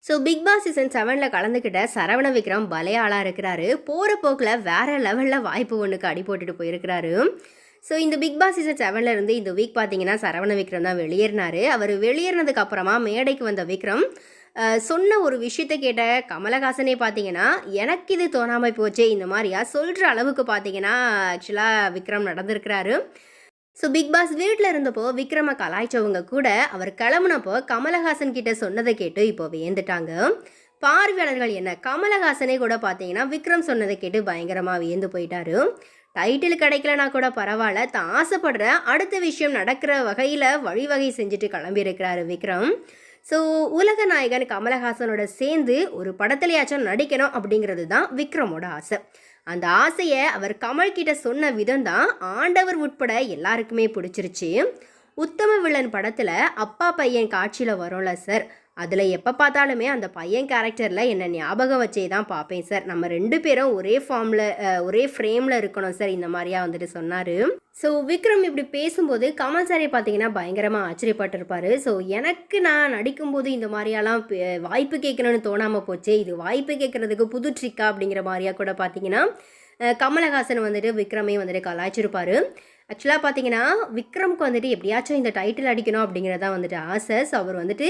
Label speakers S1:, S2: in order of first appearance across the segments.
S1: So big pass season 7ல் கலந்துக்கிட்ட சரவண விக்ரம் பலே ஆளாக இருக்கிறாரு. போகிற போக்கில் வேறு லெவலில் வாய்ப்பு ஒன்றுக்கு அடி போட்டுட்டு போயிருக்கிறாரு. ஸோ இந்த பிக் பாஸ் சீசன் 7ல் இருந்து இந்த வீக் பார்த்தீங்கன்னா சரவண விக்ரம் தான் வெளியேறினார். அவர் வெளியேறினதுக்கு அப்புறமா மேடைக்கு வந்த விக்ரம் சொன்ன ஒரு விஷயத்த கேட்ட கமலஹாசனே பார்த்தீங்கன்னா எனக்கு இது தோணாமல் போச்சே இந்த மாதிரியா சொல்கிற அளவுக்கு பார்த்தீங்கன்னா ஆக்சுவலாக விக்ரம் நடந்திருக்கிறாரு. ஸோ பிக் பாஸ் வீட்டில் இருந்தப்போ விக்ரமை கலாய்ச்சவங்க கூட அவர் கிளம்புனப்போ கமலஹாசன் கிட்ட சொன்னதை கேட்டு இப்போ வியந்துட்டாங்க. பார்வையாளர்கள் என்ன கமலஹாசனே கூட பார்த்தீங்கன்னா விக்ரம் சொன்னதை கேட்டு பயங்கரமாக வியந்து போயிட்டாரு. டைட்டில் கிடைக்கலனா கூட பரவாயில்ல, தான் ஆசைப்படுற அடுத்த விஷயம் நடக்கிற வகையில் வழிவகை செஞ்சுட்டு கிளம்பியிருக்கிறாரு விக்ரம். ஸோ உலக நாயகன் கமலஹாசனோட சேர்ந்து ஒரு படத்துலையாச்சும் நடிக்கணும் அப்படிங்கிறது தான் விக்ரமோட ஆசை. அந்த ஆசையை அவர் கமல் கிட்ட சொன்ன விதம் தான் ஆண்டவர் உட்பட எல்லாருக்குமே பிடிச்சிருச்சு. உத்தம வில்லன் படத்தில் அப்பா பையன் காட்சியில் வரும்ல சார், அதில் எப்போ பார்த்தாலுமே அந்த பையன் கேரக்டரில் என்னை ஞாபகம் வச்சே தான் பார்ப்பேன் சார். நம்ம 2 பேரும் ஒரே ஒரே ஃப்ரேமில் இருக்கணும் சார், இந்த மாதிரியா வந்துட்டு சொன்னார். ஸோ விக்ரம் இப்படி பேசும்போது கமல் சாரை பார்த்தீங்கன்னா பயங்கரமாக ஆச்சரியப்பட்டிருப்பார். ஸோ எனக்கு நான் நடிக்கும்போது இந்த மாதிரியெல்லாம் வாய்ப்பு கேட்கணும்னு தோணாமல் போச்சு, இது வாய்ப்பு கேட்குறதுக்கு புது ட்ரிக்கா அப்படிங்கிற மாதிரியா கூட பார்த்தீங்கன்னா கமலஹாசன் வந்துட்டு விக்ரமே வந்துட்டு கலாய்ச்சிருப்பார். ஆக்சுவலாக பார்த்தீங்கன்னா விக்ரம்க்கு வந்துட்டு எப்படியாச்சும் இந்த டைட்டில் அடிக்கணும் அப்படிங்கிறதான் வந்துட்டு ஆசை. ஸோ அவர் வந்துட்டு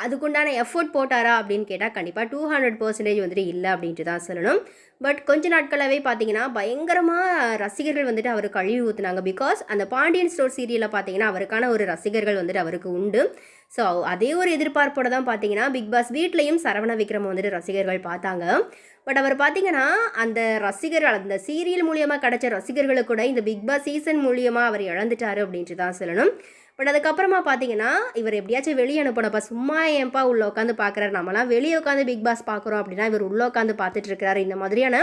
S1: அதுக்குண்டான எஃபோர்ட் போட்டாரா அப்படின்னு கேட்டால் கண்டிப்பாக 200% வந்துட்டு இல்லை அப்படின்ட்டு தான் சொல்லணும். பட் கொஞ்ச நாட்களாகவே பார்த்தீங்கன்னா பயங்கரமாக ரசிகர்கள் வந்துட்டு அவர் கழுவி ஊற்றுனாங்க. பிகாஸ் அந்த பாண்டியன் ஸ்டோர் சீரியலில் பார்த்தீங்கன்னா அவருக்கான ஒரு ரசிகர்கள் வந்துட்டு அவருக்கு உண்டு. ஸோ அதே ஒரு எதிர்பார்ப்போடு தான் பார்த்தீங்கன்னா பிக் பாஸ் வீட்லேயும் சரவண விக்ரம் வந்துட்டு ரசிகர்கள் பார்த்தாங்க. பட் அவர் பார்த்தீங்கன்னா அந்த ரசிகர்கள் அந்த சீரியல் மூலியமாக கிடைச்ச ரசிகர்களுக்கு கூட இந்த பிக் பாஸ் சீசன் மூலியமாக அவர் இழந்துட்டார் அப்படின்ட்டு தான் சொல்லணும். பட் அதுக்கப்புறமா பார்த்தீங்கன்னா இவர் எப்படியாச்சும் வெளியே அனுப்பணும்ப்பா, சும்மா ஏன்ப்பா உள்ளே உட்காந்து பார்க்குறாரு, நம்மளாம் வெளியே உட்காந்து பிக் பாஸ் பார்க்குறோம் அப்படின்னா இவர் உள்ளே உட்காந்து பார்த்துட்டு இருக்கிறாரு. இந்த மாதிரியான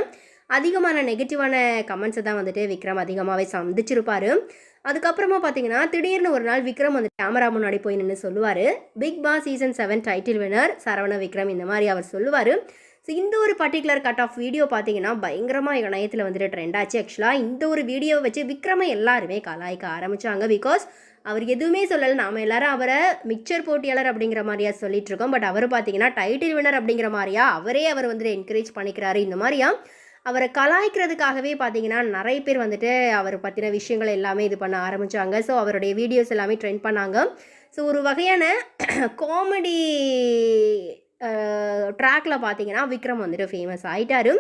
S1: அதிகமான நெகட்டிவான கமெண்ட்ஸை தான் வந்துட்டு விக்ரம் அதிகமாகவே சந்திச்சிருப்பார். அதுக்கப்புறமா பார்த்தீங்கன்னா திடீர்னு ஒரு நாள் விக்ரம் வந்து கேமரா முன்னாடி போய் நின்று சொல்லுவார், Bigg pass season 7 title winner Saravana Vikram, இந்த மாதிரி அவர் சொல்லுவார். ஸோ இந்த ஒரு பர்டிகுலர் கட் ஆஃப் வீடியோ பார்த்தீங்கன்னா பயங்கரமாக இணையத்தில் வந்துட்டு ட்ரெண்ட் ஆச்சு. ஆக்சுவலாக இந்த ஒரு வீடியோவை வச்சு விக்ரமை எல்லாருமே கலாய்க்க ஆரம்பித்தாங்க. பிகாஸ் அவர் எதுவுமே சொல்லலை, நாம் எல்லாரும் அவரை மிக்சர் போட்டியாளர் அப்படிங்கிற மாதிரியா சொல்லிட்டு இருக்கோம். பட் அவர் பார்த்தீங்கன்னா டைட்டில் வினர் அப்படிங்கிற மாதிரியா அவர் வந்துட்டு என்கரேஜ் பண்ணிக்கிறாரு. இந்த மாதிரியா அவரை கலாய்க்கிறதுக்காகவே பார்த்தீங்கன்னா நிறைய பேர் வந்துட்டு அவர் பற்றின விஷயங்கள் எல்லாமே இது பண்ண ஆரம்பித்தாங்க. ஸோ அவருடைய வீடியோஸ் எல்லாமே ட்ரெண்ட் பண்ணாங்க. ஸோ ஒரு வகையான காமெடி ட்ராக்ல பார்த்தீங்கன்னா விக்ரம் வந்துட்டு ஃபேமஸ் ஆகிட்டார்.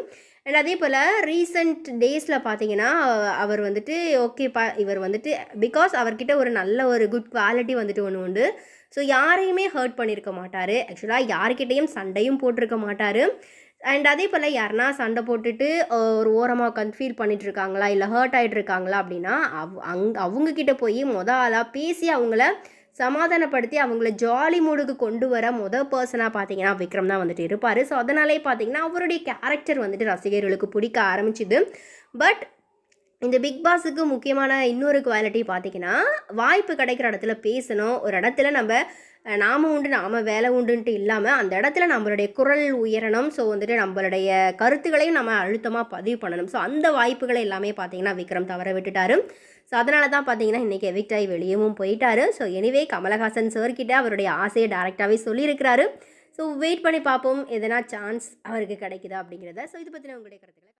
S1: அண்ட் அதே போல் ரீசெண்ட் டேஸில் பார்த்தீங்கன்னா அவர் வந்துட்டு ஓகேப்பா இவர் வந்துட்டு பிகாஸ் அவர்கிட்ட ஒரு நல்ல ஒரு குட் குவாலிட்டி வந்துட்டு ஒன்று உண்டு. ஸோ யாரையுமே ஹர்ட் பண்ணியிருக்க மாட்டார். ஆக்சுவலாக யார்கிட்டையும் சண்டையும் போட்டிருக்க மாட்டார். அண்ட் அதே போல் யாருன்னா சண்டை போட்டுட்டு ஒரு ஓரமாக உட்காந்து ஃபீல் பண்ணிட்டு இருக்காங்களா இல்லை ஹர்ட் ஆகிட்டு இருக்காங்களா அப்படின்னா அவங்கக்கிட்ட போய் ஆளாக பேசி அவங்கள சமாதானப்படுத்தி அவங்கள ஜாலி மூடுக்கு கொண்டு வர பர்சனாக பார்த்தீங்கன்னா விக்ரம் தான் வந்துட்டு இருப்பார். ஸோ அதனாலே பார்த்தீங்கன்னா அவருடைய கேரக்டர் வந்துட்டு ரசிகர்களுக்கு பிடிக்க ஆரம்பிச்சுது. பட் இந்த பிக் பாஸுக்கு முக்கியமான இன்னொரு குவாலிட்டி பார்த்தீங்கன்னா வாய்ப்பு கிடைக்கிற இடத்துல பேசணும். ஒரு இடத்துல நாம உண்டு நாம வேலை உண்டுன்ட்டு இல்லாமல் அந்த இடத்துல நம்மளுடைய குரல் உயரணும். ஸோ வந்துட்டு நம்மளுடைய கருத்துக்களையும் நம்ம அழுத்தமாக பதிவு பண்ணணும். ஸோ அந்த வாய்ப்புகளை எல்லாமே பார்த்தீங்கன்னா விக்ரம் தவற விட்டுட்டாரு. ஸோ அதனால தான் பார்த்தீங்கன்னா இன்றைக்கி எவிக்ட் ஆகி வெளியவும் போயிட்டாரு. ஸோ எனிவே கமலஹாசன் சார்கிட்ட அவருடைய ஆசையை டேரெக்டாகவே சொல்லியிருக்கிறாரு. ஸோ வெயிட் பண்ணி பார்ப்போம் எதனா சான்ஸ் அவருக்கு கிடைக்குதா அப்படிங்கிறத. ஸோ இது பற்றின உங்களுடைய கருத்துக்களை